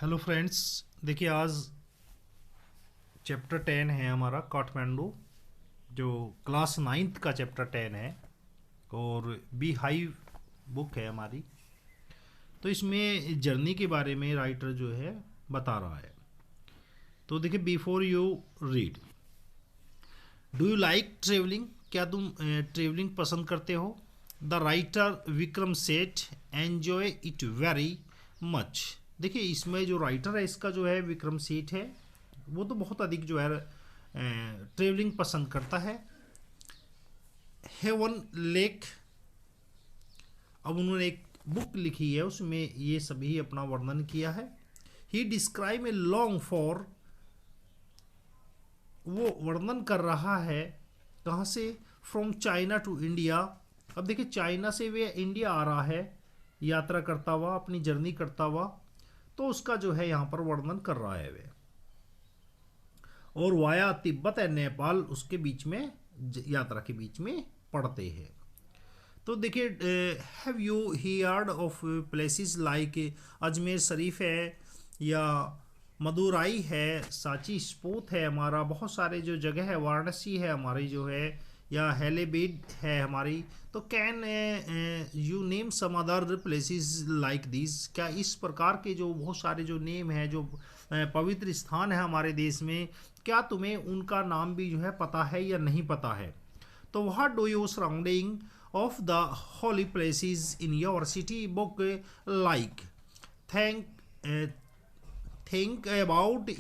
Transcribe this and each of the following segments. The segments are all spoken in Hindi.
Hello friends. देखिए आज चैप्टर 10 है हमारा काठमांडू, जो क्लास नाइन्थ का चैप्टर 10 है और बी हाई बुक है हमारी। तो इसमें जर्नी के बारे में राइटर जो है बता रहा है। तो देखिए, before you read, do you like travelling? क्या तुम ट्रेवलिंग पसंद करते हो? The writer Vikram Seth enjoy it very much. देखिए, इसमें जो राइटर है इसका जो है विक्रम सेठ है, वो तो बहुत अधिक जो है ट्रेवलिंग पसंद करता है। हेवन लेक, अब उन्होंने एक बुक लिखी है उसमें ये सभी अपना वर्णन किया है। He describe a long for, वो वर्णन कर रहा है कहाँ से? From China to India. अब देखिए, चाइना से वे इंडिया आ रहा है यात्रा करता हुआ, अपनी जर्नी करता हुआ, तो उसका जो है यहाँ पर वर्णन कर रहा है वे। और वाया तिब्बत एंड नेपाल उसके बीच में, यात्रा के बीच में पड़ते हैं। तो देखिए, have you heard of places like Ajmer Sharif है, या मदुराई है, सांची स्पोत है हमारा, बहुत सारे जो जगह है, वाराणसी है हमारी जो है, या हेलेबीड है हमारी। तो can you name some other places like this? क्या इस प्रकार के जो बहुत सारे जो नेम है, जो पवित्र स्थान है हमारे देश में, क्या तुम्हें उनका नाम भी जो है पता है या नहीं पता है? तो what do you surrounding of the holy places in your city book like? think uh, think about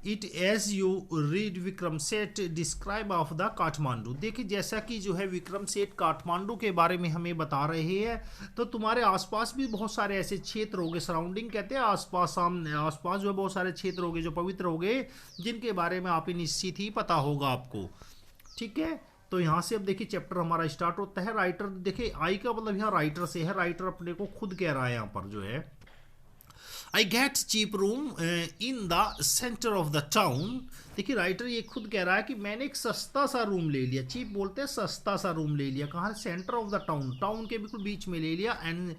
it as you read Vikram Seth describe of the Kathmandu. देखिए, जैसा कि जो है विक्रम सेठ काठमांडू के बारे में हमें बता रहे हैं, तो तुम्हारे आसपास भी बहुत सारे ऐसे क्षेत्र होंगे, सराउंडिंग कहते हैं आसपास, सामने आसपास जो है बहुत सारे क्षेत्र होंगे जो पवित्र होंगे, जिनके बारे में आप निश्चित ही पता होगा आपको। ठीक है, तो यहाँ से अब देखिए चैप्टर हमारा स्टार्ट होता है। राइटर, देखिए आई का मतलब यहाँ राइटर से है, राइटर अपने को खुद कह रहा है यहाँ पर जो है, I get cheap room in the centre of the town. देखिए, राइटर ये खुद कह रहा है कि मैंने एक सस्ता सा रूम ले लिया, चीप बोलते हैं, सस्ता सा रूम ले लिया, कहाँ? Centre of the town, town के बिल्कुल बीच में ले लिया। एंड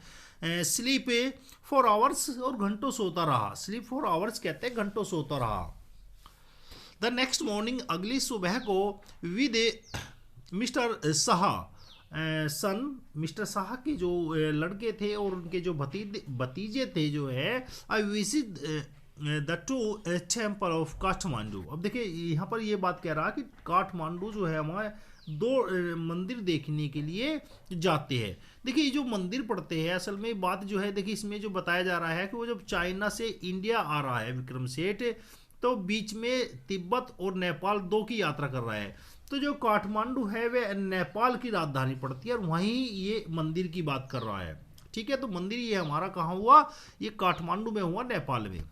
स्लीप फॉर आवर्स, और घंटों सोता रहा। स्लीप फॉर आवर्स कहते हैं घंटों सोता रहा। द नेक्स्ट मॉर्निंग, अगली सुबह को, with mister Shah son, mister Shah के जो लड़के थे और उनके जो भतीजे थे जो है, I visit the two temple of Kathmandu. अब देखिए, यहाँ पर ये बात कह रहा कि काठमांडू जो है हमारे दो मंदिर देखने के लिए जाते हैं। देखिए, ये जो मंदिर पड़ते हैं, असल में बात जो है, देखिए इसमें जो बताया जा रहा है कि वो जब चाइना से इंडिया आ रहा है विक्रम सेठ, तो बीच में तिब्बत और नेपाल दो की यात्रा कर रहा है। तो जो काठमांडू है वे नेपाल की राजधानी पड़ती है, और वहीं ये मंदिर की बात कर रहा है। ठीक है, तो मंदिर ये हमारा कहाँ हुआ? ये काठमांडू में हुआ, नेपाल में।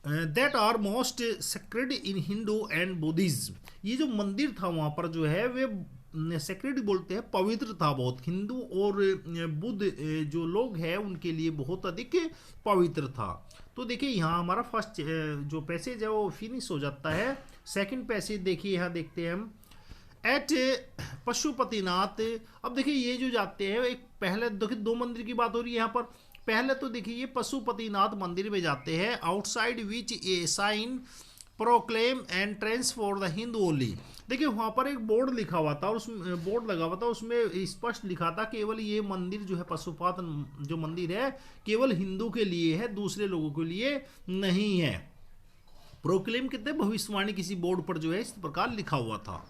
That are most sacred in Hindu and Buddhism. ये जो मंदिर था वहाँ पर जो है वे सेक्रेड बोलते हैं, पवित्र था बहुत। हिंदू और बुद्ध जो लोग हैं उनके लिए बहुत अधिक पवित्र था। तो देखिए, यहाँ हमारा फर्स्ट जो पैसेज है वो फिनिश हो जाता है। सेकंड पैसेज देखिए, यहाँ देखते हैं हम, एट पशुपतिनाथ। अब देखिए, ये जो जाते हैं, एक पहले देखिए दो मंदिर की बात हो रही है यहाँ पर। पहले तो देखिए ये पशुपतिनाथ मंदिर में जाते हैं, outside which a sign proclaim entrance for the Hindu only. देखिए, वहाँ पर एक बोर्ड लिखा हुआ था, और उस बोर्ड लगा हुआ था, उसमें स्पष्ट लिखा था केवल ये मंदिर जो है, पशुपत जो मंदिर है, केवल हिंदू के लिए है, दूसरे लोगों के लिए नहीं है। प्रोक्लेम कहते हैं भविष्यवाणी, किसी बोर्ड पर जो है इस प्रकार लिखा हुआ था।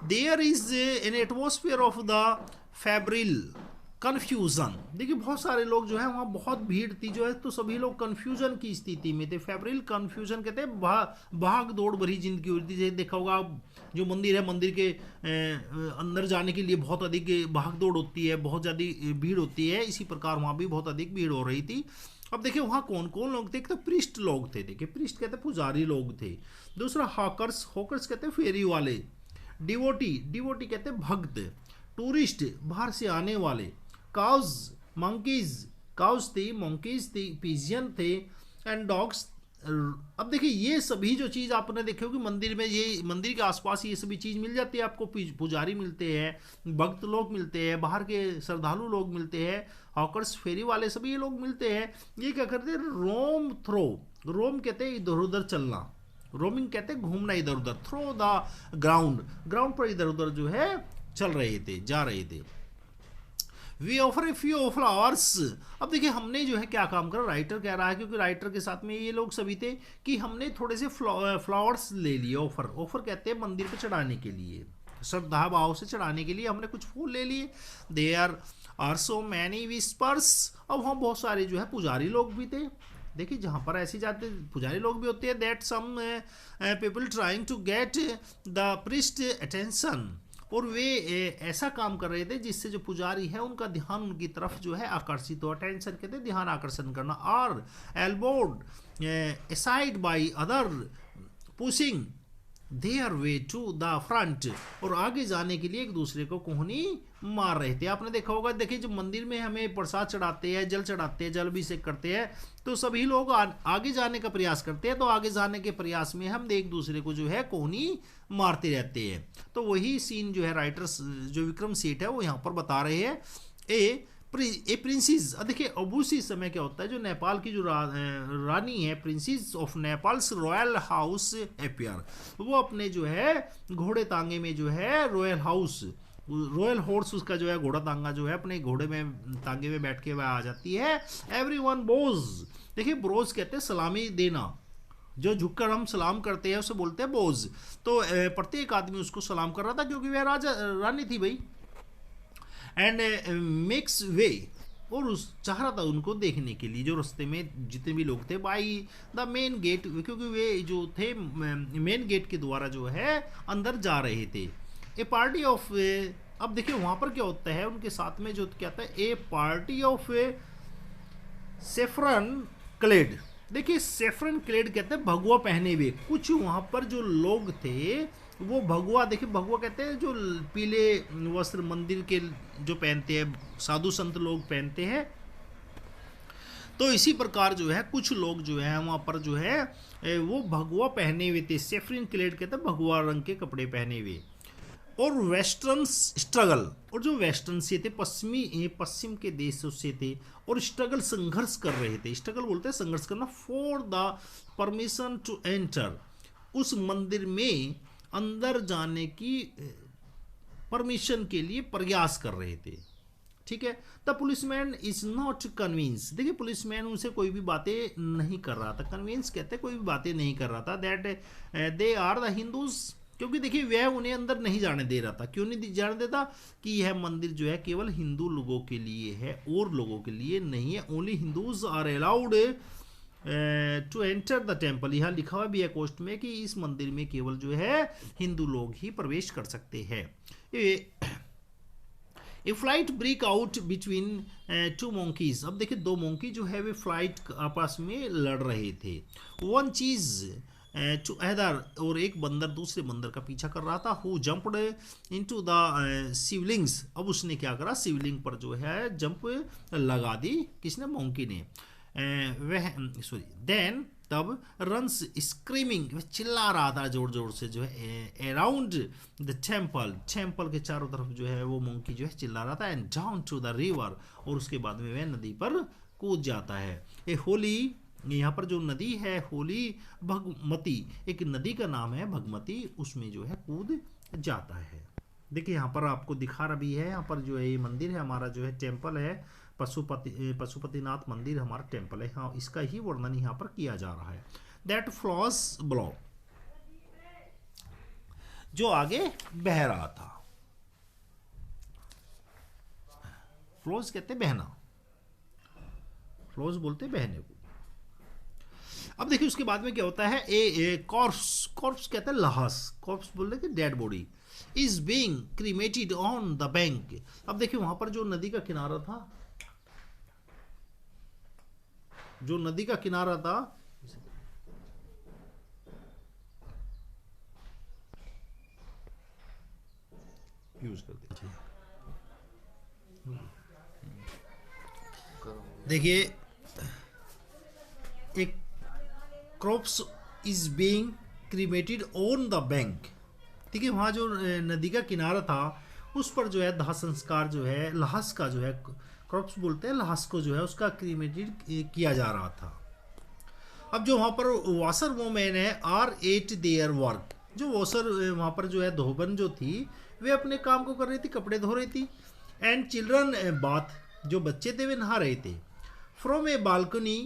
There is an atmosphere of the febrile confusion. देखिए, बहुत सारे लोग जो है वहाँ, बहुत भीड़ थी जो है, तो सभी लोग कन्फ्यूजन की स्थिति में थे। फेब्रिल कन्फ्यूजन कहते हैं भाग दौड़ भरी जिंदगी होती थी। जैसे देखा होगा, जो मंदिर है, मंदिर के अंदर जाने के लिए बहुत अधिक भाग दौड़ होती है, बहुत ज़्यादा भीड़ होती है। इसी प्रकार वहाँ भी बहुत अधिक भीड़ हो रही थी। अब देखिए, वहाँ कौन कौन लोग थे? एक तो प्रिस्ट लोग थे, देखिए प्रिस्ट कहते हैं पुजारी लोग थे। दूसरा हॉकर्स, हॉकर्स कहते हैं फेरी वाले। डिवोटी, डिवोटी कहते हैं भक्त। टूरिस्ट, बाहर से आने वाले। काउज, मंकीज, काउज थी, मंकीज थी, पिजियन थे। एंड डॉग्स, अब देखिए ये सभी जो चीज़ आपने देखे होगी मंदिर में, ये मंदिर के आसपास ये सभी चीज़ मिल जाती है आपको। पुजारी मिलते हैं, भक्त लोग मिलते हैं, बाहर के श्रद्धालु लोग मिलते हैं, हॉकर्स फेरी वाले सभी ये लोग मिलते हैं। ये क्या करते हैं, रोम थ्रो, रोम कहते हैं इधर उधर चलना, रोमिंग कहते हैं घूमना इधर उधर, थ्रो द ग्राउंड, ग्राउंड पर इधर उधर जो है चल रहे थे, जा रहे थे। We offer a few flowers. अब देखिए हमने जो है क्या काम करा, राइटर कह रहा है क्योंकि राइटर के साथ में ये लोग सभी थे, कि हमने थोड़े से फ्लावर्स ले लिए। ऑफर, ऑफर कहते हैं मंदिर पे चढ़ाने के लिए, श्रद्धा भाव से चढ़ाने के लिए हमने कुछ फूल ले लिए। There are so many whispers. अब वहाँ बहुत सारे जो है पुजारी लोग भी थे। देखिए जहाँ पर ऐसी जाते पुजारी लोग भी होते हैं, that some people trying to get the priest attention. और वे ऐसा काम कर रहे थे जिससे जो पुजारी है उनका ध्यान उनकी तरफ जो है आकर्षित हो। अटेंशन कहते हैं ध्यान आकर्षण करना। और elbowed aside by other pushing their way to the front. और आगे जाने के लिए एक दूसरे को कोहनी मार रहे थे। आपने देखा होगा, देखिए जब मंदिर में हमें प्रसाद चढ़ाते हैं, जल चढ़ाते हैं, जल अभिषेक करते हैं, तो सभी लोग आगे जाने का प्रयास करते हैं। तो आगे जाने के प्रयास में हम एक दूसरे को जो है कोहनी मारते रहते हैं। तो वही सीन जो है राइटर्स जो विक्रम सेठ है वो यहाँ पर बता रहे हैं। ए प्रिंसेस, देखिए अब उसी समय क्या होता है, जो नेपाल की जो रानी है, princess of Nepals royal house appear, वो अपने जो है घोड़े तांगे में जो है रॉयल हाउस, रॉयल हॉर्स उसका जो है घोड़ा तांगा जो है अपने घोड़े में तांगे में बैठ के वह आ जाती है। एवरीवन बोज, देखिए ब्रोज कहते हैं सलामी देना, जो झुककर हम सलाम करते हैं उसे बोलते हैं बोज। तो प्रत्येक आदमी उसको सलाम कर रहा था क्योंकि वह राजा रानी थी भाई। एंड मेक्स वे, और उस चाह रहा था उनको देखने के लिए, जो रास्ते में जितने भी लोग थे, बाई द मेन गेट, क्योंकि वे जो थे मेन गेट के द्वारा जो है अंदर जा रहे थे। ए पार्टी ऑफ, अब देखिए वहाँ पर क्या होता है उनके साथ में जो क्या था, ए पार्टी ऑफ सेफ्रन क्लेड। देखिए सेफ्रन क्लेड कहते हैं भगवा पहने हुए, कुछ वहाँ पर जो लोग थे वो भगवा, देखिए भगवा कहते हैं जो पीले वस्त्र मंदिर के जो पहनते हैं, साधु संत लोग पहनते हैं। तो इसी प्रकार जो है कुछ लोग जो है वहाँ पर जो है वो भगवा पहने हुए थे। सेफ्रिन क्लेड कहते हैं भगवा रंग के कपड़े पहने हुए। और वेस्टर्न स्ट्रगल, और जो वेस्टर्न से थे, पश्चिम के देशों से थे, और स्ट्रगल संघर्ष कर रहे थे। स्ट्रगल बोलते हैं संघर्ष करना। For the permission to enter, उस मंदिर में अंदर जाने की परमिशन के लिए प्रयास कर रहे थे। ठीक है। The policeman is not convince, देखिए पुलिसमैन उनसे कोई भी बातें नहीं कर रहा था। कन्विंस कहते हैं कोई भी बातें नहीं कर रहा था। That they are the Hindus, क्योंकि देखिए वह उन्हें अंदर नहीं जाने दे रहा था। क्यों नहीं जाने देता, कि यह मंदिर जो है केवल हिंदू लोगों के लिए है और लोगों के लिए नहीं है। Only Hindus are allowed to enter the temple. यहाँ लिखा हुआ भी है कोष्ट में कि इस मंदिर में केवल जो है हिंदू लोग ही प्रवेश कर सकते हैं। A flight break out between two monkeys, अब देखिए दो मोंकी जो है वे फ्लाइट आपस में लड़ रहे थे। वन चीज टू अदर, और एक बंदर दूसरे बंदर का पीछा कर रहा था। Who jumped into the Shivlings, अब उसने क्या करा, शिवलिंग पर जो है जंप लगा दी। किसने, मोंकी ने। वह सॉरी देन तब रन्स स्क्रीमिंग, वह चिल्ला रहा था जोर जोर से जो है अराउंड द टेम्पल, टेम्पल के चारों तरफ जो है वो मोंकी जो है चिल्ला रहा था। And down to the river, और उसके बाद में वह नदी पर कूद जाता है। ए होली, यहाँ पर जो नदी है होली भगमती, एक नदी का नाम है भगमती, उसमें जो है कूद जाता है। देखिए यहाँ पर आपको दिखा रहा भी है, यहाँ पर जो है ये मंदिर है हमारा जो है टेम्पल है, पशुपतिनाथ मंदिर हमारा टेम्पल है। हाँ, इसका ही वर्णन यहाँ पर किया जा रहा है। दैट फ्लॉस ब्लो, जो आगे बह रहा था। फ्लोज कहते बहना, फ्लोज बोलते बहने को। अब देखिए उसके बाद में क्या होता है, ए कॉर्प्स, कॉर्प्स कहते हैं लाश, कॉर्प्स बोलते हैं dead body, is being cremated on the bank. अब देखिए वहां पर जो नदी का किनारा था, जो नदी का किनारा था, यूज करते हैं। देखिए एक crops is being cremated on the bank. ठीक है, वहाँ जो नदी का किनारा था उस पर जो है दाह संस्कार जो है लाश का जो है, क्रॉप्स बोलते हैं लाश को जो है उसका क्रीमेटेड किया जा रहा था। अब जो वहाँ पर वाशर वोमेन है आर एट देयर वर्क, जो वाशर वहाँ पर जो है धोबन जो थी वे अपने काम को कर रही थी, कपड़े धो रही थी। एंड चिल्ड्रन बाथ, जो बच्चे थे वे नहा रहे थे। From A balcony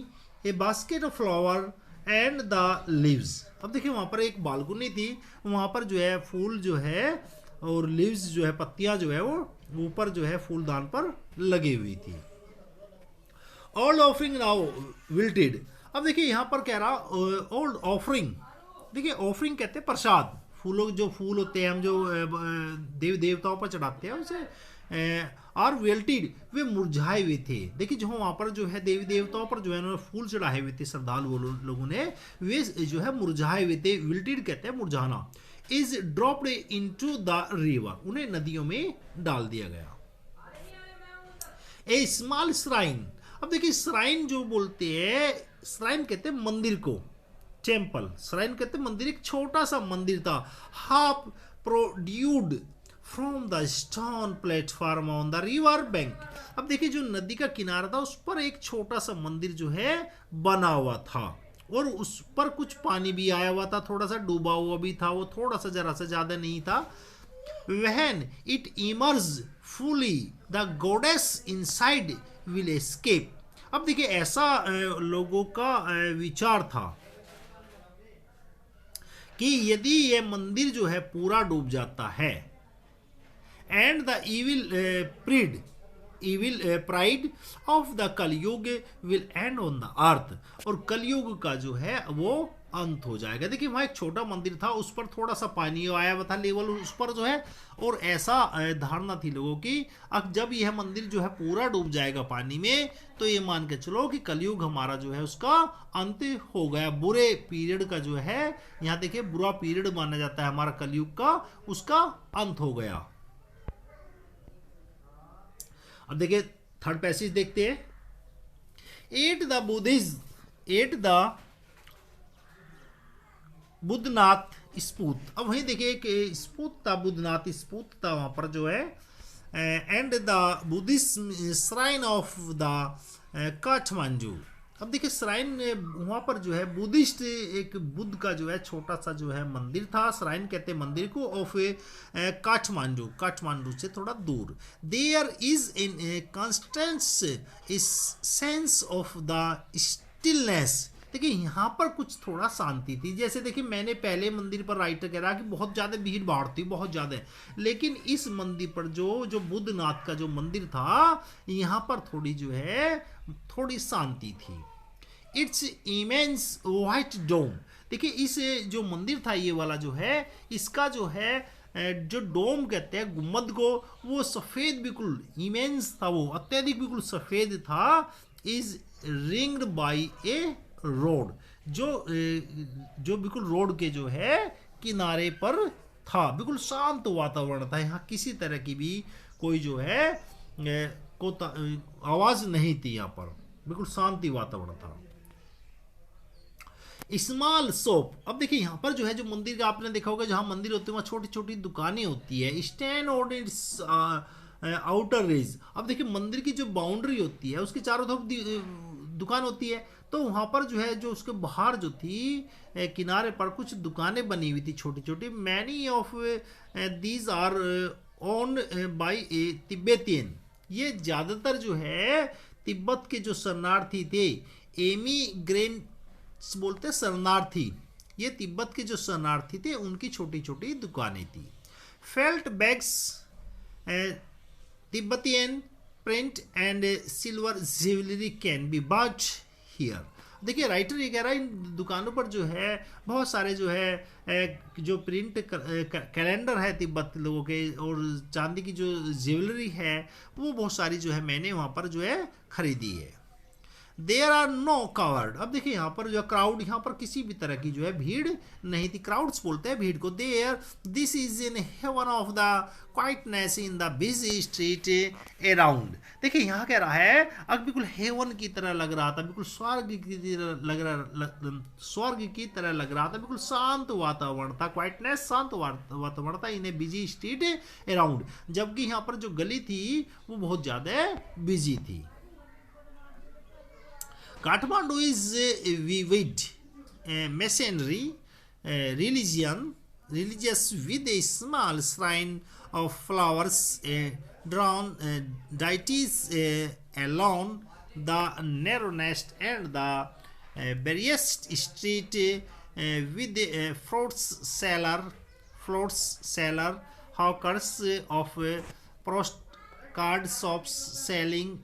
A basket of flower and the leaves. अब देखिए वहाँ पर एक बालकनी थी, वहाँ पर जो है फूल जो है और लीव्स जो है पत्तियाँ जो है वो ऊपर जो है फूलदान पर लगी हुई थी। All offering now wilted. अब देखिए यहाँ पर कह रहा ओल्ड ऑफरिंग, देखिए ऑफरिंग कहते हैं प्रसाद, फूलों जो फूल होते हैं हम जो देव देवताओं पर चढ़ाते हैं उसे आर वेल्टेड, वे मुरझाए हुए थे। देखिए जो वहाँ पर जो है देवी देवताओं पर जो है उन्होंने फूल चढ़ाए हुए थे श्रद्धालु लोगों ने, वे जो है मुरझाए हुए थे। विल्टेड कहते हैं मुरझाना। Is dropped into the river, उन्हें नदियों में डाल दिया गया। ए स्मॉल श्राइन। अब देखिए श्राइन जो बोलते हैं, श्राइन कहते हैं मंदिर को, टेम्पल, श्राइन कहते हैं मंदिर, एक छोटा सा मंदिर था। Half protruded from the stone platform on the river bank. अब देखिए जो नदी का किनारा था उस पर एक छोटा सा मंदिर जो है बना हुआ था और उस पर कुछ पानी भी आया हुआ था, थोड़ा सा डूबा हुआ भी था, वो थोड़ा सा जरा सा ज्यादा नहीं था। When it emerges fully, the goddess inside will escape। अब देखिए ऐसा लोगों का विचार था कि यदि ये मंदिर जो है पूरा डूब जाता है, and the evil pride of the Kalyug will end on the earth, और कलयुग का जो है वो अंत हो जाएगा। देखिए वहाँ एक छोटा मंदिर था, उस पर थोड़ा सा पानी आया हुआ था, लेवल उस पर जो है, और ऐसा धारणा थी लोगों की अब जब यह मंदिर जो है पूरा डूब जाएगा पानी में तो ये मान के चलो कि कलयुग हमारा जो है उसका अंत हो गया, बुरे पीरियड का जो है, यहाँ देखिए बुरा पीरियड माना जाता है हमारा कलयुग का, उसका अंत हो गया। अब देखिए थर्ड पैसेज देखते हैं। एट द बुद्धनाथ स्पूत। अब वहीं देखिए एक स्पूत था, बुद्धनाथ स्पूत था वहां पर जो है, and the Buddhist shrine of the Kathmandu. अब देखिए श्राइन वहां पर जो है बुद्धिस्ट एक बुद्ध का जो है छोटा सा जो है मंदिर था, श्राइन कहते हैं मंदिर को, ऑफ काठमांडू, काठमांडू से थोड़ा दूर। There is in constant sense of the stillness. देखिए यहाँ पर कुछ थोड़ा शांति थी, जैसे देखिए मैंने पहले मंदिर पर राइटर कह रहा कि बहुत ज़्यादा भीड़ भाड़ थी, बहुत ज़्यादा, लेकिन इस मंदिर पर जो बुद्धनाथ का जो मंदिर था यहाँ पर थोड़ी जो है थोड़ी शांति थी। इट्स इमेंस वाइट डोम। देखिए इस जो मंदिर था ये वाला जो है, इसका जो है जो डोम कहते हैं गुम्मद को, वो सफ़ेद बिल्कुल इमेंस था, वो अत्यधिक बिल्कुल सफ़ेद था। Is ringed by A road, जो बिल्कुल रोड के जो है किनारे पर था, बिल्कुल शांत वातावरण था, यहाँ किसी तरह की भी कोई जो है को आवाज नहीं थी, यहाँ पर बिल्कुल शांति वातावरण था। Small shop. अब देखिए यहाँ पर जो है जो मंदिर का आपने देखा होगा जहाँ मंदिर होते हैं वहाँ छोटी छोटी दुकानें होती है। Stand on its outer rays. अब देखिए मंदिर की जो बाउंड्री होती है उसके चारों तरफ दुकान होती है, तो वहाँ पर जो है जो उसके बाहर जो थी किनारे पर कुछ दुकानें बनी हुई थी छोटी छोटी। Many of these our own by A Tibetan. ये ज़्यादातर जो है तिब्बत के जो शरणार्थी थे, एमिग्रेंट्स बोलते शरणार्थी, ये तिब्बत के जो शरणार्थी थे उनकी छोटी छोटी दुकानें थी। Felt bags, Tibetan print and silver jewellery can be bought here. देखिए राइटर ये कह रहा है इन दुकानों पर जो है बहुत सारे जो है जो प्रिंट कैलेंडर है तिब्बत लोगों के और चांदी की जो ज्वेलरी है वो बहुत सारी जो है मैंने वहाँ पर जो है खरीदी है। There are no covered. अब देखिए यहाँ पर जो क्राउड, यहाँ पर किसी भी तरह की जो है भीड़ नहीं थी। क्राउड्स बोलते हैं भीड़ को। There this is in haven of the quietness in the busy street around. देखिए यहाँ कह रहा है अब बिल्कुल हेवन की तरह लग रहा था, बिल्कुल स्वर्ग की तरह स्वर्ग की तरह लग रहा था, बिल्कुल शांत वातावरण था। क्वाइटनेस शांत वातावरण था, इन बिजी स्ट्रीट अराउंड, जबकि यहाँ पर जो गली थी वो बहुत ज्यादा बिजी थी। Kathmandu is vivid masonry, religious with a small shrine of flowers, drawn deities along the narrow nest and the busiest street with fruits seller, hawkers of postcard shops selling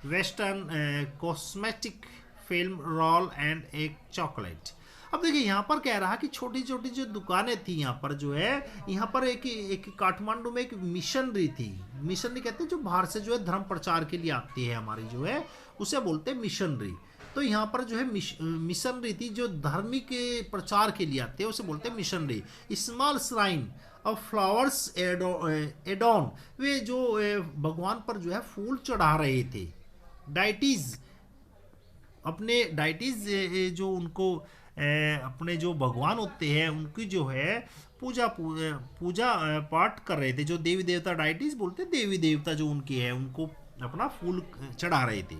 western cosmetic film role and एक चॉकलेट। अब देखिए यहाँ पर कह रहा कि छोटी छोटी जो दुकानें थी यहाँ पर जो है, यहाँ पर एक काठमांडू में एक मिशनरी थी। मिशनरी कहते हैं जो बाहर से जो है धर्म प्रचार के लिए आती है हमारी जो है, उसे बोलते हैं मिशनरी। तो यहाँ पर जो है मिशनरी थी जो धार्मिक प्रचार के लिए आते हैं, उसे बोलते हैं missionary. Small shrine of flowers adorn, वे जो भगवान पर जो है फूल चढ़ा रहे थे। डाइटीज, अपने डाइटीज जो उनको अपने जो भगवान होते हैं उनकी जो है पूजा पाठ कर रहे थे। जो देवी देवता, डाइटीज बोलते हैं देवी देवता जो उनके हैं, उनको अपना फूल चढ़ा रहे थे।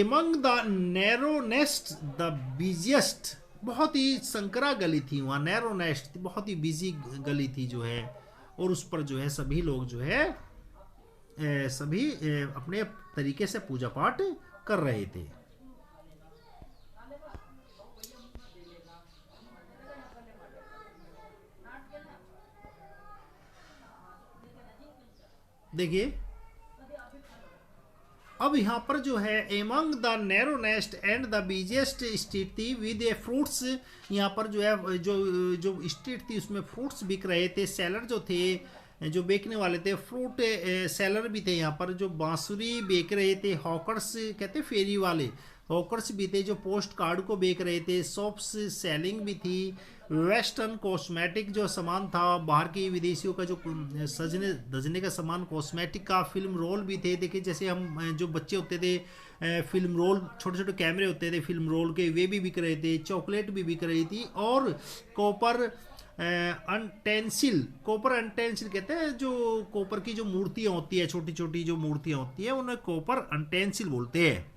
Among the narrow nest the busiest, बहुत ही संकरा गली थी वहाँ, नैरो नेस्ट बहुत ही बिजी गली थी जो है, और उस पर जो है सभी लोग जो है सभी अपने तरीके से पूजा पाठ कर रहे थे। देखिए अब यहाँ पर जो है among the narrow nest and the busiest street थी विद ए फ्रूट्स, यहाँ पर जो है जो स्ट्रीट थी उसमें फ्रूट्स बिक रहे थे। सेलर जो थे, जो बेचने वाले थे, फ्रूट सेलर भी थे यहाँ पर, जो बांसुरी बेच रहे थे। हॉकर्स कहते फेरी वाले, हॉकर्स भी थे जो पोस्ट कार्ड को बेच रहे थे। शॉप्स सेलिंग भी थी। वेस्टर्न कॉस्मेटिक जो सामान था, बाहर के विदेशियों का जो सजने धजने का सामान, कॉस्मेटिक का। फिल्म रोल भी थे। देखिए जैसे हम जो बच्चे होते थे, फिल्म रोल, छोटे छोटे कैमरे होते थे फिल्म रोल के, वे भी बिक रहे थे। चॉकलेट भी बिक रही थी। और कॉपर अनटेंसिल, कॉपर अनटेंसिल कहते हैं जो कॉपर की जो मूर्तियाँ होती है, छोटी छोटी जो मूर्तियाँ होती है, उन्हें कॉपर अनटेंसिल बोलते हैं।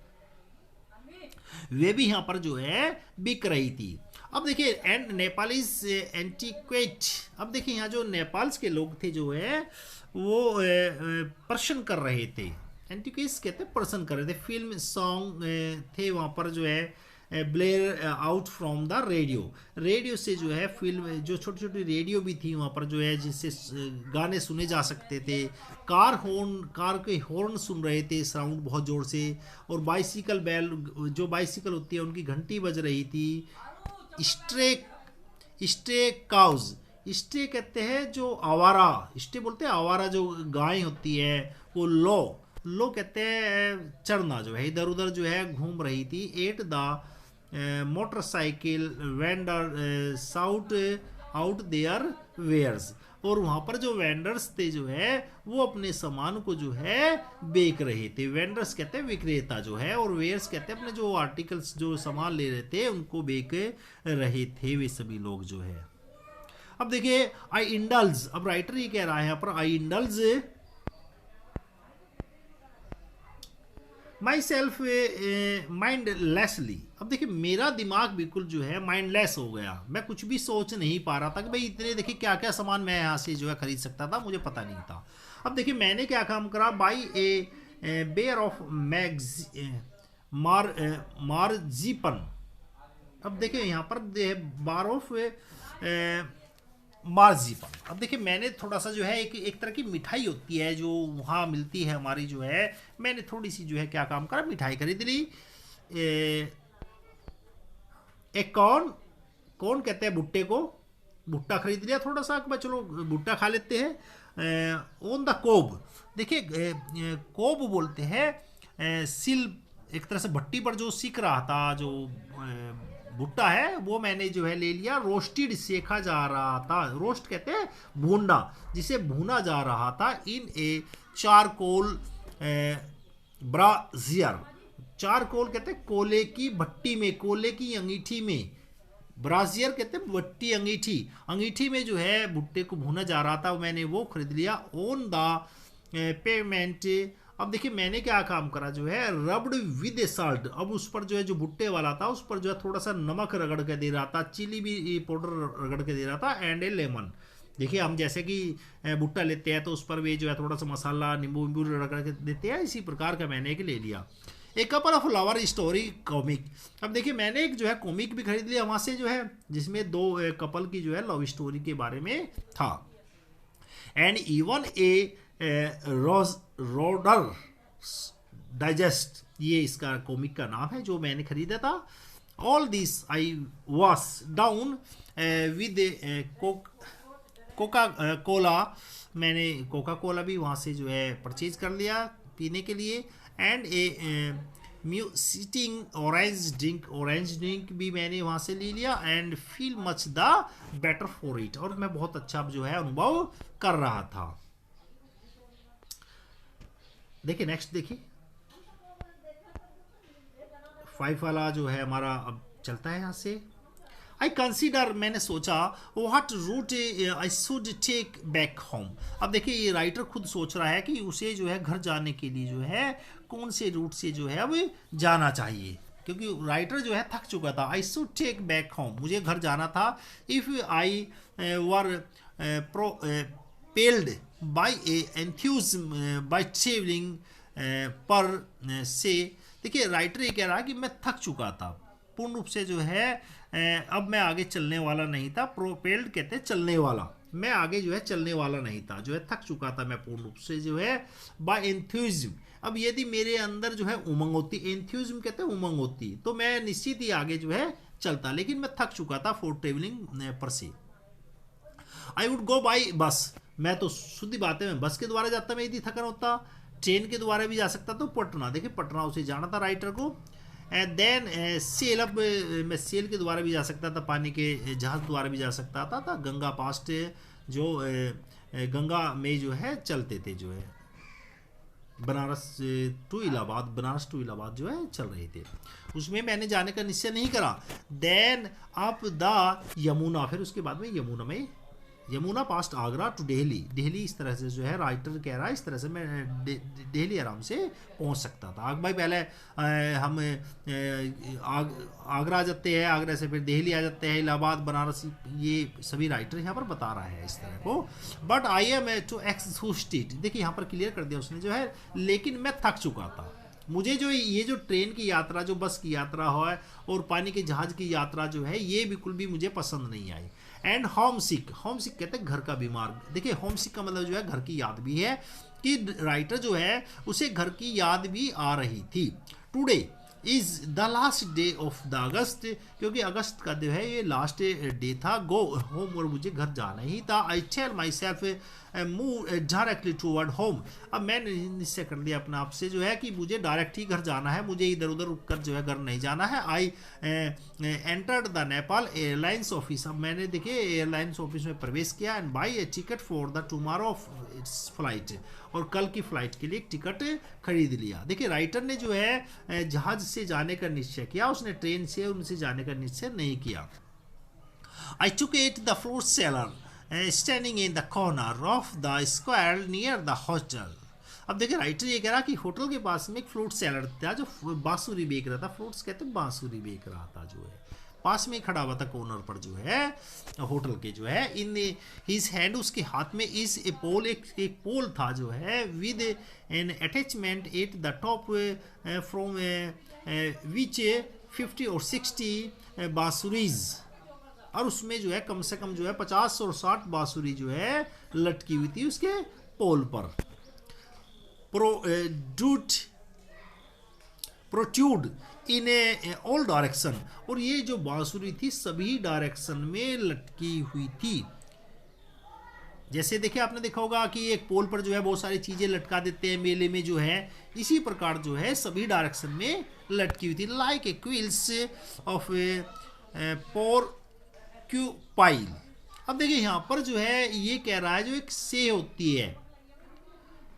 वे भी यहाँ पर जो है बिक रही थी। अब देखिए एंड नेपालीज एंटीक्वेट, अब देखिए यहाँ जो नेपाल के लोग थे जो है वो प्रश्न कर रहे थे। एंटीक्वेट कहते हैं प्रश्न कर रहे थे। फिल्म सॉन्ग थे वहाँ पर जो है Blair out from the radio, radio से जो है फिल्म, जो छोटी छोटी रेडियो भी थी वहाँ पर जो है जिससे गाने सुने जा सकते थे। कार के हॉर्न सुन रहे थे साउंड बहुत ज़ोर से। और बाइसिकल बैल, जो बाइसिकल होती है उनकी घंटी बज रही थी। स्टे काउज, स्टे कहते हैं जो आवारा, स्टे बोलते हैं आवारा जो गाय होती है वो। लो कहते हैं चढ़ना, जो है इधर उधर जो है घूम रही थी। At the motorcycle vendor shout out their wares, और वहाँ पर जो वेंडर्स थे जो है वो अपने सामान को जो है बेच रहे थे। वेंडर्स कहते हैं विक्रेता जो है, और वेयर्स कहते हैं अपने जो आर्टिकल्स जो सामान ले रहे थे उनको बेच रहे थे वे सभी लोग जो है। अब देखिए आई इंडल्ज, अब राइटर ये कह रहा है यहाँ पर I indulge my self mindlessly. अब देखिए मेरा दिमाग बिल्कुल जो है माइंडलेस हो गया, मैं कुछ भी सोच नहीं पा रहा था कि भाई इतने देखिए क्या क्या सामान मैं यहाँ से जो है खरीद सकता था, मुझे पता नहीं था। अब देखिए मैंने क्या काम करा, बाई ए बेयर ऑफ मार्जिपन। अब देखिए यहाँ पर बार ऑफ मार्जिपन। अब देखिए मैंने थोड़ा सा जो है एक तरह की मिठाई होती है जो वहाँ मिलती है हमारी जो है, मैंने थोड़ी सी जो है क्या काम करा, मिठाई खरीद ली। एक कौन कहते हैं भुट्टे को, भुट्टा खरीद लिया थोड़ा सा, चलो भुट्टा खा लेते हैं। ऑन द कोब, देखिए कोब बोलते हैं सिल एक तरह से भट्टी पर जो सिक रहा था, जो भुट्टा है वो मैंने जो है ले लिया। रोस्टेड सेका जा रहा था, रोस्ट कहते हैं भूनना, जिसे भूना जा रहा था इन ए चारकोल ब्राजियर। चारकोल कहते हैं कोले की भट्टी में, कोले की अंगीठी में। ब्राजियर कहते हैं भट्टी, अंगीठी, अंगीठी में जो है भुट्टे को भूना जा रहा था, मैंने वो खरीद लिया। ऑन द पेमेंट, अब देखिए मैंने क्या काम करा जो है, रब्ड विद ए साल्ट। अब उस पर जो है जो भुट्टे वाला था उस पर जो है थोड़ा सा नमक रगड़ के दे रहा था, चिली भी पाउडर रगड़ के दे रहा था, एंड ए लेमन। देखिए हम जैसे कि भुट्टा लेते हैं तो उस पर भी जो है थोड़ा सा मसाला नींबू वींबू रगड़ के देते हैं, इसी प्रकार का मैंने एक ले लिया। एक couple of lover story comic. अब देखिए मैंने एक जो है कॉमिक भी खरीद लिया वहाँ से जो है, जिसमें दो कपल की जो है लव स्टोरी के बारे में था। And even a roader digest, ये इसका कॉमिक का नाम है जो मैंने खरीदा था। All this I was down with Coca Cola, मैंने कोका कोला भी वहाँ से जो है परचेज कर लिया पीने के लिए। एंड ए म्यूसिटिंग ऑरेंज ड्रिंक भी मैंने वहाँ से ले लिया। And feel much the better for it, और मैं बहुत अच्छा जो है अनुभव कर रहा था। देखिए नेक्स्ट देखिए 5 वाला जो है हमारा अब चलता है यहाँ से। आई कंसिडर, मैंने सोचा what route I should take back home. अब देखिए ये राइटर खुद सोच रहा है कि उसे जो है घर जाने के लिए जो है कौन से रूट से जो है अब जाना चाहिए, क्योंकि राइटर जो है थक चुका था। I should take back home, मुझे घर जाना था। If I were impelled by a enthusiasm by travelling per se. देखिए राइटर ये कह रहा है कि मैं थक चुका था पूर्ण रूप से जो है, अब मैं आगे चलने वाला नहीं था। प्रोपेल्ड कहते हैं चलने वाला, मैं आगे जो है चलने वाला नहीं था, जो है थक चुका था मैं पूर्ण रूप से जो है। बाय एंथ्यूज्म, अब यदि मेरे अंदर जो है उमंग होती, एंथ्यूज्म कहते हैं उमंग होती, तो मैं निश्चित ही आगे जो है चलता, लेकिन मैं थक चुका था फॉर ट्रेवलिंग पर से। I would go by bus, मैं तो सीधी बात है मैं बस के द्वारा जाता, मैं यदि थकन होता। ट्रेन के द्वारा भी जा सकता तो पटना, देखिए पटना उसे जाना था राइटर को। एंड देन सेल, अब मैं सेल के द्वारा भी जा सकता था, पानी के जहाज द्वारा भी जा सकता था गंगा पास्ट जो गंगा में जो है चलते थे, जो है बनारस टू इलाहाबाद जो है चल रहे थे, उसमें मैंने जाने का निश्चय नहीं करा। देन अप द यमुना, फिर उसके बाद में यमुना पास्ट आगरा टू दिल्ली, इस तरह से जो है राइटर कह रहा है, इस तरह से मैं दिल्ली आराम से पहुंच सकता था। भाई पहले हम आगरा जाते हैं, आगरा से फिर दिल्ली आ जाते हैं, इलाहाबाद, बनारस, ये सभी राइटर यहाँ पर बता रहा है इस तरह को। But I am too exhausted, देखिए यहाँ पर क्लियर कर दिया उसने जो है, लेकिन मैं थक चुका था। मुझे जो ये जो ट्रेन की यात्रा, जो बस की यात्रा है और पानी के जहाज की यात्रा जो है, ये बिल्कुल भी मुझे पसंद नहीं आई। एंड होम सिक कहते हैं घर का बीमार। देखिए होम सिक का मतलब जो है घर की याद भी है, कि राइटर जो है उसे घर की याद भी आ रही थी। Today is the last day of the August, क्योंकि अगस्त का जो है ये लास्ट डे था। गो होम, और मुझे घर जाना ही था। I tell myself move directly toward home, अब मैंने निश्चय कर लिया अपने आप से जो है कि मुझे डायरेक्ट ही घर जाना है, मुझे इधर उधर रुक कर जो है घर नहीं जाना है। I entered the Nepal airlines office, अब मैंने देखिए एयरलाइंस ऑफिस में प्रवेश किया। And by A ticket for the tomorrow flight, और कल की फ्लाइट के लिए टिकट खरीद लिया। देखिए राइटर ने जो है जहाज से जाने का निश्चय किया, उसने ट्रेन से उनसे जाने का निश्चय नहीं किया। I took it the fruit seller standing in the corner of the square near the hotel. अब देखिए राइटर ये कह रहा कि होटल के पास में एक फ्रूट सेलर था जो बांसुरी बेच रहा था, फ्रूट्स कहते हैं बांसुरी बेच रहा था, जो है पास में खड़ा हुआ था कॉर्नर पर जो है होटल के जो है। इन हिज हैंड, उसके हाथ में इज ए पोल, एक पोल था जो है, with N attachment at the top from which 50 और 60 बांसुरीज, और उसमें जो है कम से कम जो है 50 और 60 बांसुरी जो है लटकी हुई थी उसके पोल पर। प्रोट्यूड इन ऑल डायरेक्शन, और ये जो बांसुरी थी सभी डायरेक्शन में लटकी हुई थी। जैसे देखिए आपने देखा होगा कि एक पोल पर जो है बहुत सारी चीजें लटका देते हैं मेले में जो है, इसी प्रकार जो है सभी डायरेक्शन में लटकी हुई थी, like a quills of porcupine. अब देखिए यहाँ पर जो है ये कह रहा है जो एक से होती है,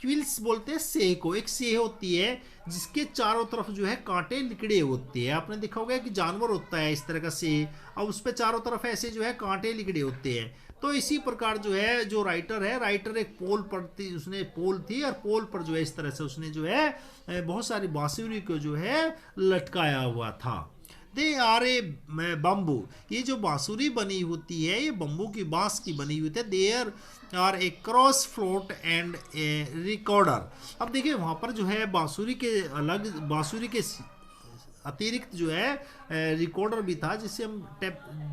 क्विल्स बोलते हैं सेह को, एक सेह होती है जिसके चारों तरफ जो है कांटे निकड़े होते हैं। आपने देखा होगा कि जानवर होता है इस तरह का सेह, और उस पर चारों तरफ ऐसे जो है कांटे निकड़े होते हैं। तो इसी प्रकार जो है जो राइटर है, राइटर एक पोल पर थी, उसने पोल थी और पोल पर जो है इस तरह से उसने जो है बहुत सारी बांसुरी को जो है लटकाया हुआ था। दे आर ए बम्बू, ये जो बांसुरी बनी होती है ये बम्बू की बांस की बनी हुई थी। There are a cross flute and a recorder. अब देखिए वहाँ पर जो है बांसुरी के अलग, बांसुरी के अतिरिक्त जो है रिकॉर्डर भी था जिससे हम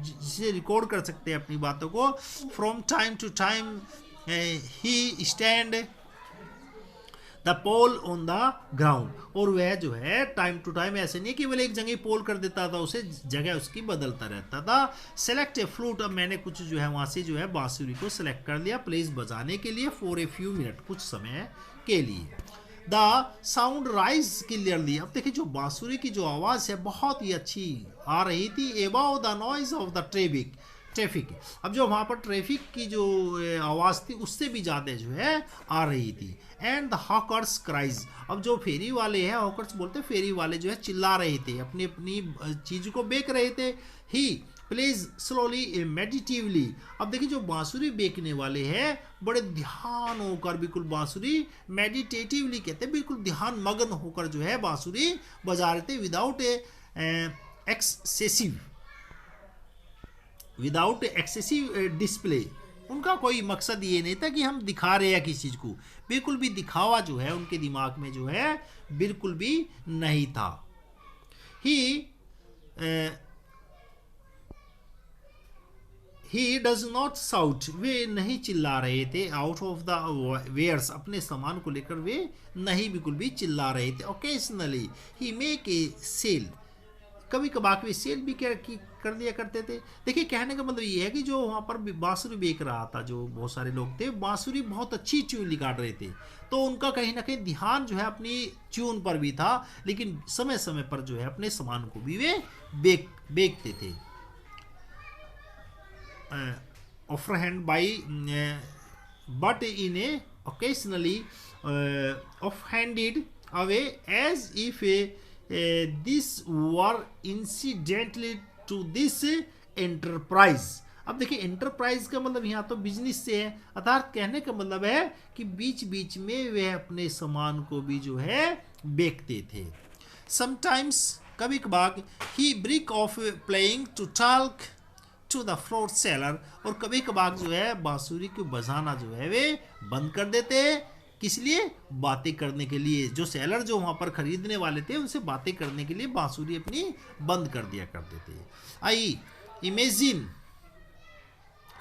जिसे रिकॉर्ड कर सकते हैं अपनी बातों को। From time to time he stand the pole on the ground, और वह जो है टाइम टू टाइम ऐसे नहीं केवल एक जगह पोल कर देता था, उसे जगह उसकी बदलता रहता था। सेलेक्ट ए फ्लूट, अब मैंने कुछ जो है वहाँ से जो है बांसुरी को सेलेक्ट कर लिया प्लेस बजाने के लिए, फॉर ए फ्यू मिनट, कुछ समय के लिए। द साउंड राइज क्लियरली, अब देखिए जो बांसुरी की जो आवाज़ है बहुत ही अच्छी आ रही थी। Above the noise of the traffic, अब जो वहाँ पर ट्रैफिक की जो आवाज़ थी उससे भी ज़्यादा जो है आ रही थी। एंड द हॉकर्स क्राइज, अब जो फेरी वाले हैं, हॉकर्स बोलते हैं, फेरी वाले जो है चिल्ला रहे थे, अपनी अपनी चीज़ को बेच रहे थे। ही प्लेज स्लोली मेडिटेटिवली, अब देखिए जो बांसुरी बेचने वाले हैं बड़े ध्यान होकर, बिल्कुल बांसुरी मेडिटेटिवली कहते हैं, बिल्कुल ध्यान मग्न होकर जो है बांसुरी बजा रहे थे। विदाउट एक्सेसिव डिस्प्ले, उनका कोई मकसद ये नहीं था कि हम दिखा रहे हैं किसी चीज़ को, बिल्कुल भी दिखावा जो है उनके दिमाग में जो है बिल्कुल भी नहीं था। ही डज नॉट साउट, वे नहीं चिल्ला रहे थे। आउट ऑफ द वेयर्स, अपने सामान को लेकर वे नहीं बिल्कुल भी चिल्ला रहे थे। Occasionally he make a sale, कभी कभार वे सेल भी कर दिया करते थे। देखिए कहने का मतलब ये है कि जो वहाँ पर बांसुरी बेच रहा था, जो बहुत सारे लोग थे, बांसुरी बहुत अच्छी ट्यून निकाल रहे थे, तो उनका कहीं ना कहीं ध्यान जो है अपनी ट्यून पर भी था, लेकिन समय समय पर जो है अपने सामान को भी वे बेचते थे। Offer hand by but in A occasionally offhanded away as if this were incidentally to this enterprise। अब देखिए एंटरप्राइज का मतलब यहाँ तो बिजनेस से है, अर्थात कहने का मतलब है कि बीच बीच में वे अपने सामान को भी जो है बेचते थे। समटाइम्स, कभी कभार, he break off playing to talk to the float seller, और कभी कभार जो है बांसुरी को बजाना जो है वे बंद कर देते, किस लिए? बातें करने के लिए। जो सेलर जो वहाँ पर खरीदने वाले थे उनसे बातें करने के लिए बांसुरी अपनी बंद कर दिया करते थे। आई इमेजिन,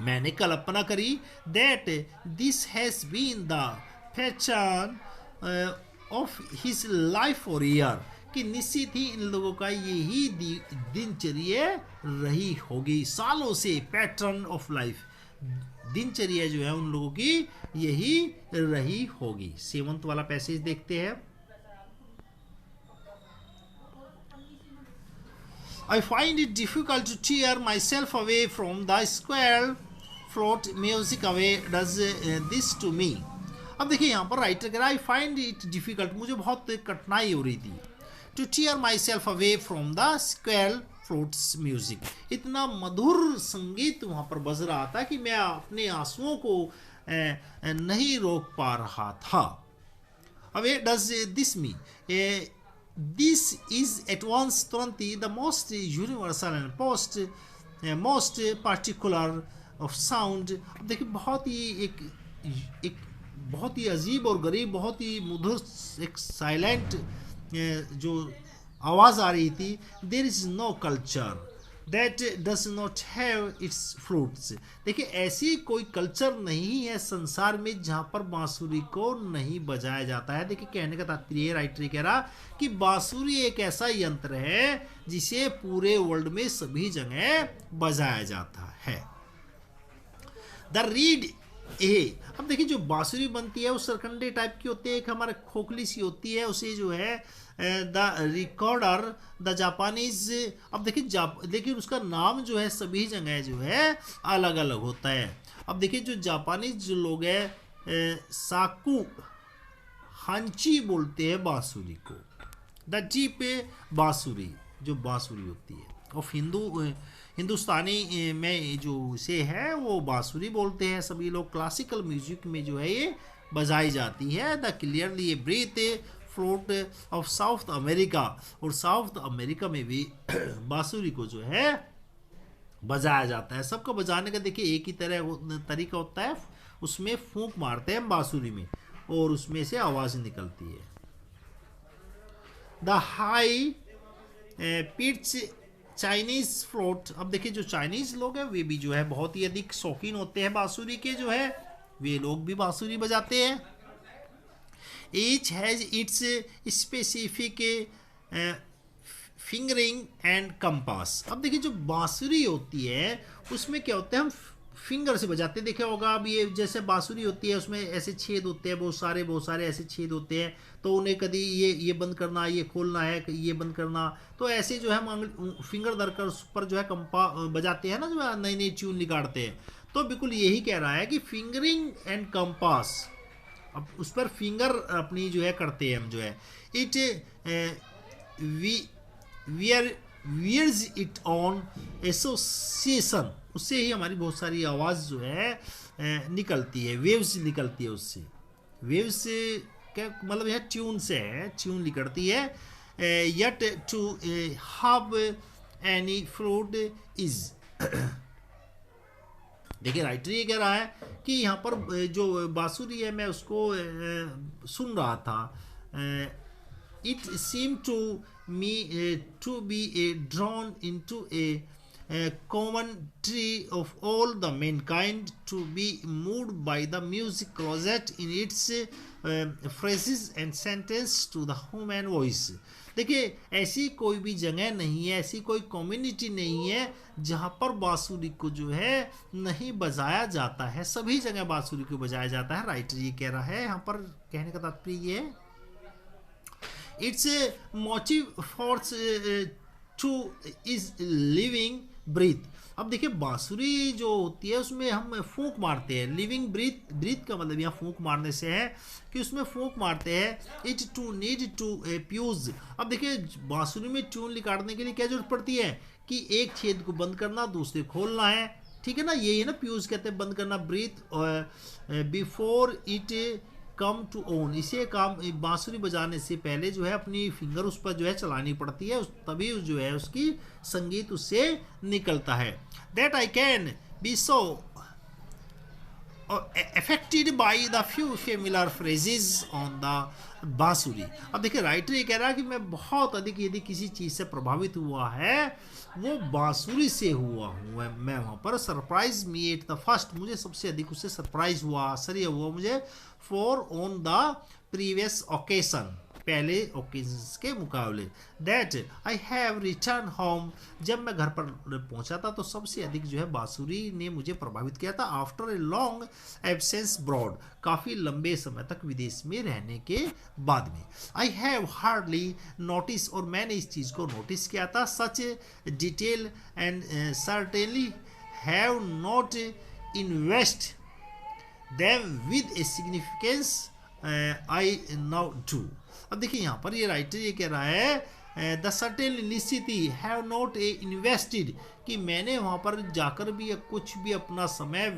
मैंने कल्पना करी, that this has been the pattern of his life for year, कि निश्चित ही इन लोगों का यही दिनचर्या रही होगी सालों से। पैटर्न ऑफ लाइफ, दिनचर्या जो है उन लोगों की यही रही होगी। 7th वाला पैसेज देखते हैं। I find it difficult to tear myself away from the square float music away does this to me। अब देखिए यहाँ पर राइटर कह रहा है I find it difficult, मुझे बहुत कठिनाई हो रही थी, to tear myself away from the square floats music, इतना मधुर संगीत वहाँ पर बज रहा था कि मैं अपने आंसुओं को नहीं रोक पा रहा था। Away does this me, this is at once तुरंत ही the most universal and most particular of sound। देखिए बहुत ही एक बहुत ही अजीब और गरीब, बहुत ही मधुर एक साइलेंट जो आवाज़ आ रही थी। There is no culture that does not have its fruits. देखिए ऐसी कोई कल्चर नहीं है संसार में जहाँ पर बांसुरी को नहीं बजाया जाता है। देखिए कहने का तात्पर्य राइटर कह रहा कि बांसुरी एक ऐसा यंत्र है जिसे पूरे वर्ल्ड में सभी जगह बजाया जाता है। द रीड ए। अब देखिए जो बांसुरी बनती है वो सरकंडे टाइप की होती है, एक हमारे खोखली सी होती है, उसे जो है द रिकॉर्डर द जापानीज। अब देखिए देखिए उसका नाम जो है सभी जगह जो है अलग अलग होता है। अब देखिए जो जापानीज जो लोग हैं साकू हांची बोलते हैं बांसुरी को, द जीप बांसुरी जो बांसुरी होती है। और हिंदुस्तानी में जो इसे है वो बांसुरी बोलते हैं सभी लोग। क्लासिकल म्यूजिक में जो है ये बजाई जाती है। द क्लियरली ये breath flute of South America, और साउथ अमेरिका में भी बांसुरी को जो है बजाया जाता है। सबको बजाने का देखिए एक ही तरीका होता है, उसमें फूंक मारते हैं बांसुरी में और उसमें से आवाज निकलती है। The high pitch Chinese float. अब देखिए जो चाइनीज लोग हैं वे भी जो है बहुत ही अधिक शौकीन होते हैं बांसुरी के, जो है वे लोग भी बांसुरी बजाते हैं। Each has its specific fingering and compass. अब देखिए जो बांसुरी होती है उसमें क्या होता है, हम फिंगर से बजाते हैं। देखा होगा अब ये जैसे बांसुरी होती है उसमें ऐसे छेद होते हैं, बहुत सारे ऐसे छेद होते हैं, तो उन्हें कभी ये बंद करना, ये खोलना है, ये बंद करना, तो ऐसे जो है हम फिंगर धरकर उस पर जो है कंपा बजाते हैं ना, जो नई नई ट्यून निकालते हैं। तो बिल्कुल यही कह रहा है कि फिंगरिंग एंड कंपास, अब उस पर फिंगर अपनी जो है करते हैं हम जो है। It wears it on association, उससे ही हमारी बहुत सारी आवाज़ जो है निकलती है, वेव्स निकलती है उससे। वेव्स क्या मतलब यह ट्यून से है, ट्यून निकलती है। Yet to have any fruit is. देखिए राइटर ये कह रहा है कि यहाँ पर जो बांसुरी है मैं उसको सुन रहा था। It seem to me to be drawn into a common tree of all the mankind, to be moved by the music closet in its phrases and sentence to the human voice। देखिए ऐसी कोई भी जगह नहीं है, ऐसी कोई कम्युनिटी नहीं है जहाँ पर बांसुरी को जो है नहीं बजाया जाता है, सभी जगह बांसुरी को बजाया जाता है। राइटर ये कह रहा है, यहाँ पर कहने का तात्पर्य ये है its motive force to is living breath. अब देखिए बांसुरी जो होती है उसमें हम फूंक मारते हैं, लिविंग ब्रीथ, ब्रीथ का मतलब यहाँ फूंक मारने से है कि उसमें फूंक मारते हैं। It too need to pews. अब देखिए बांसुरी में ट्यून निकालने के लिए क्या जरूरत पड़ती है कि एक छेद को बंद करना, दूसरे खोलना है, ठीक है ना, यही है ना प्यूज कहते हैं, बंद करना, breath before it come to own. इसे काम बांसुरी बजाने से पहले जो है अपनी फिंगर उस पर जो है चलानी पड़ती है, तभी जो है उसकी संगीत उससे निकलता है। That I can be so affected by the few familiar phrases on the बांसुरी। अब देखिए राइटर ये कह रहा है कि मैं बहुत अधिक यदि किसी चीज़ से प्रभावित हुआ है वो बांसुरी से हुआ हूँ मैं वहाँ पर। Surprise me at the first, मुझे सबसे अधिक उससे सरप्राइज हुआ, आश्चर्य हुआ मुझे, for on the previous occasion, पहले ओकेजन्स के मुकाबले। That I have return home, जब मैं घर पर पहुंचा था तो सबसे अधिक जो है बांसुरी ने मुझे प्रभावित किया था। After a long absence broad, काफ़ी लंबे समय तक विदेश में रहने के बाद में। आई हैव हार्डली नोटिस, और मैंने इस चीज़ को नोटिस किया था, such detail and certainly have not invest them with a significance I now do. अब देखिए यहाँ पर ये राइटर ये कह रहा है द सर्टेन, निश्चित ही, हैव नॉट ए इन्वेस्टेड, कि मैंने वहाँ पर जाकर भी कुछ भी अपना समय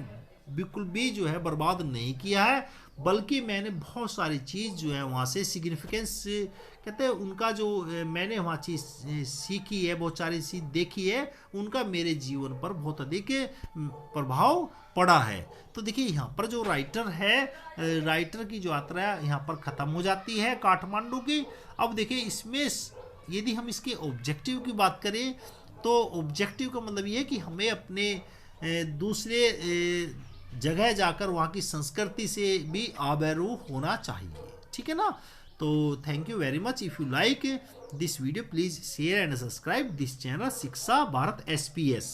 बिल्कुल भी जो है बर्बाद नहीं किया है, बल्कि मैंने बहुत सारी चीज़ जो है वहाँ से सिग्निफिकेंस कहते हैं उनका जो मैंने वहाँ चीज़ सीखी है, बहुत सारी चीज़ देखी है, उनका मेरे जीवन पर बहुत अधिक प्रभाव पड़ा है। तो देखिए यहाँ पर जो राइटर है, राइटर की जो यात्रा यहाँ पर ख़त्म हो जाती है काठमांडू की। अब देखिए इसमें यदि हम इसके ऑब्जेक्टिव की बात करें तो ऑब्जेक्टिव का मतलब ये है कि हमें अपने दूसरे जगह जाकर वहाँ की संस्कृति से भी आबरू होना चाहिए, ठीक है ना। तो thank you very much. If you like this video please share and subscribe this channel शिक्षा भारत SPS।